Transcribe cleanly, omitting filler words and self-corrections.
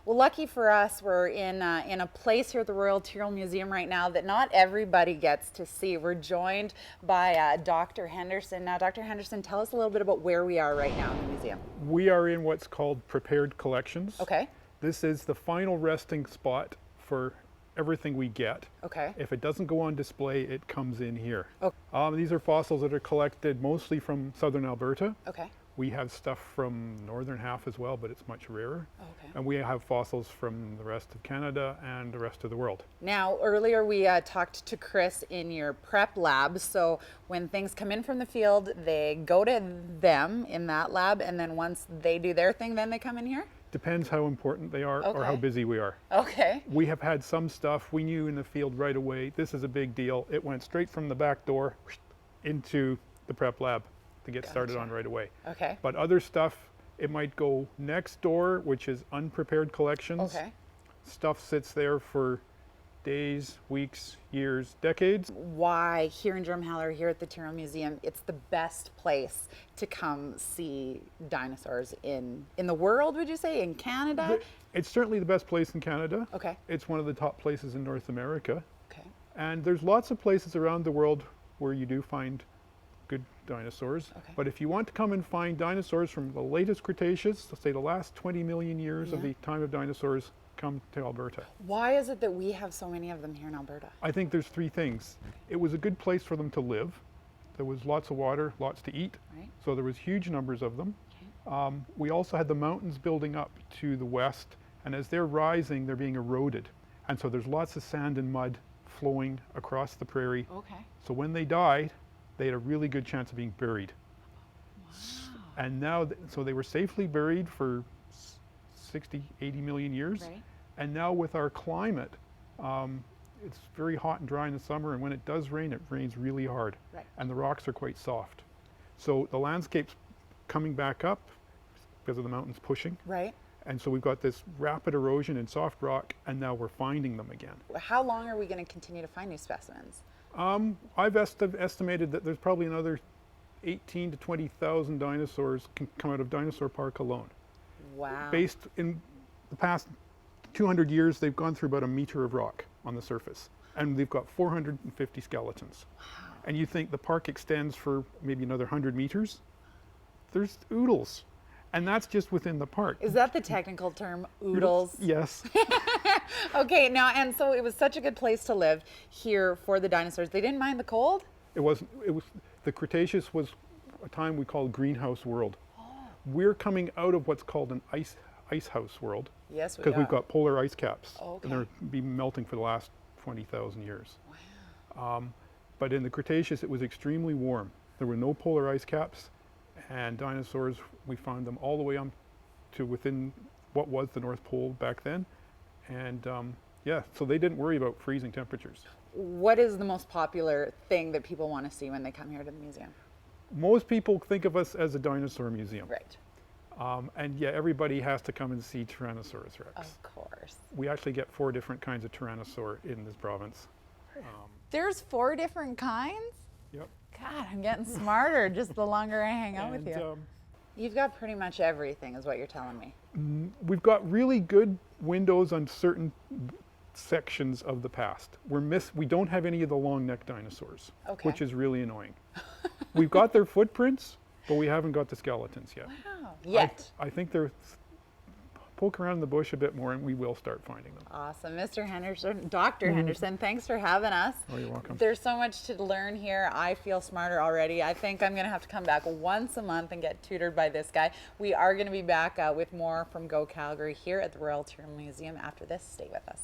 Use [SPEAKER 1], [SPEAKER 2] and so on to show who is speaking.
[SPEAKER 1] Well, lucky for us, we're in a place here at the Royal Tyrrell Museum right now that not everybody gets to see. We're joined by Dr. Henderson. Now, Dr. Henderson, tell us a little bit about where we are right now in the museum.
[SPEAKER 2] We are in what's called prepared collections.
[SPEAKER 1] Okay.
[SPEAKER 2] This is the final resting spot for everything we get.
[SPEAKER 1] Okay.
[SPEAKER 2] If it doesn't go on display, it comes in here.
[SPEAKER 1] Okay.
[SPEAKER 2] These are fossils that are collected mostly from southern Alberta.
[SPEAKER 1] Okay.
[SPEAKER 2] We have stuff from northern half as well, but it's much rarer.
[SPEAKER 1] Okay.
[SPEAKER 2] And we have fossils from the rest of Canada and the rest of the world.
[SPEAKER 1] Now, earlier we talked to Chris in your prep lab. So when things come in from the field, they go to them in that lab, and then once they do their thing, then they come in here?
[SPEAKER 2] Depends how important they are or how
[SPEAKER 1] Okay.
[SPEAKER 2] busy we are.
[SPEAKER 1] Okay.
[SPEAKER 2] We have had some stuff we knew in the field right away. This is a big deal. It went straight from the back door into the prep lab to get started on right away.
[SPEAKER 1] Okay.
[SPEAKER 2] But other stuff, it might go next door, which is unprepared collections.
[SPEAKER 1] Okay.
[SPEAKER 2] Stuff sits there for days, weeks, years, decades.
[SPEAKER 1] Why here in Drumheller, here at the Tyrrell Museum, it's the best place to come see dinosaurs in the world, would you say? In Canada?
[SPEAKER 2] It's certainly the best place in Canada.
[SPEAKER 1] Okay.
[SPEAKER 2] It's one of the top places in North America.
[SPEAKER 1] Okay.
[SPEAKER 2] And there's lots of places around the world where you do find good dinosaurs.
[SPEAKER 1] Okay.
[SPEAKER 2] But if you want to come and find dinosaurs from the latest Cretaceous, let's say the last 20 million years of the time of dinosaurs, come to Alberta.
[SPEAKER 1] Why is it that we have so many of them here in Alberta?
[SPEAKER 2] I think there's three things. It was a good place for them to live. There was lots of water, lots to eat.
[SPEAKER 1] Right.
[SPEAKER 2] So there was huge numbers of them.
[SPEAKER 1] Okay.
[SPEAKER 2] We also had the mountains building up to the west, and as they're rising, they're being eroded. And so there's lots of sand and mud flowing across the prairie.
[SPEAKER 1] Okay.
[SPEAKER 2] So when they died, they had a really good chance of being buried.
[SPEAKER 1] Wow.
[SPEAKER 2] And now, so they were safely buried for 60, 80 million years.
[SPEAKER 1] Right.
[SPEAKER 2] And now with our climate, it's very hot and dry in the summer, and when it does rain, it rains really hard.
[SPEAKER 1] Right.
[SPEAKER 2] And the rocks are quite soft. So the landscape's coming back up because of the mountains pushing.
[SPEAKER 1] Right.
[SPEAKER 2] And so we've got this rapid erosion in soft rock, and now we're finding them again.
[SPEAKER 1] How long are we going to continue to find new specimens?
[SPEAKER 2] I've estimated that there's probably another 18 to 20,000 dinosaurs can come out of Dinosaur Park alone.
[SPEAKER 1] Wow.
[SPEAKER 2] Based in the past 200 years, they've gone through about a meter of rock on the surface, and they've got 450 skeletons.
[SPEAKER 1] Wow.
[SPEAKER 2] And you think the park extends for maybe another 100 meters? There's oodles, and that's just within the park.
[SPEAKER 1] Is that the technical term, oodles?
[SPEAKER 2] Yes.
[SPEAKER 1] Okay, now, and so it was such a good place to live here for the dinosaurs. They didn't mind the cold?
[SPEAKER 2] It was, the Cretaceous was a time we called greenhouse world. We're coming out of what's called an ice house world.
[SPEAKER 1] Yes, we
[SPEAKER 2] because
[SPEAKER 1] are.
[SPEAKER 2] we've got polar ice caps.
[SPEAKER 1] Okay.
[SPEAKER 2] And they've been melting for the last 20,000 years.
[SPEAKER 1] Wow.
[SPEAKER 2] But in the Cretaceous, it was extremely warm. There were no polar ice caps, and dinosaurs, we found them all the way up to within what was the North Pole back then. And yeah, so they didn't worry about freezing temperatures.
[SPEAKER 1] What is the most popular thing that people want to see when they come here to the museum?
[SPEAKER 2] Most people think of us as a dinosaur museum.
[SPEAKER 1] Right.
[SPEAKER 2] And yeah, everybody has to come and see Tyrannosaurus rex.
[SPEAKER 1] Of course.
[SPEAKER 2] We actually get 4 different kinds of Tyrannosaur in this province.
[SPEAKER 1] There's 4 different kinds?
[SPEAKER 2] Yep.
[SPEAKER 1] God, I'm getting smarter just the longer I hang out with you. You've got pretty much everything is what you're telling me.
[SPEAKER 2] We've got really good windows on certain sections of the past. We don't have any of the long neck dinosaurs,
[SPEAKER 1] Okay.
[SPEAKER 2] which is really annoying. We've got their footprints, but we haven't got the skeletons yet.
[SPEAKER 1] Wow. Yet.
[SPEAKER 2] I think they're poke around the bush a bit more and we will start finding them.
[SPEAKER 1] Awesome. Mr. Henderson, Dr. Henderson, thanks for having us.
[SPEAKER 2] Oh, you're welcome.
[SPEAKER 1] There's so much to learn here. I feel smarter already. I think I'm going to have to come back once a month and get tutored by this guy. We are going to be back with more from Go Calgary here at the Royal Tyrrell Museum after this. Stay with us.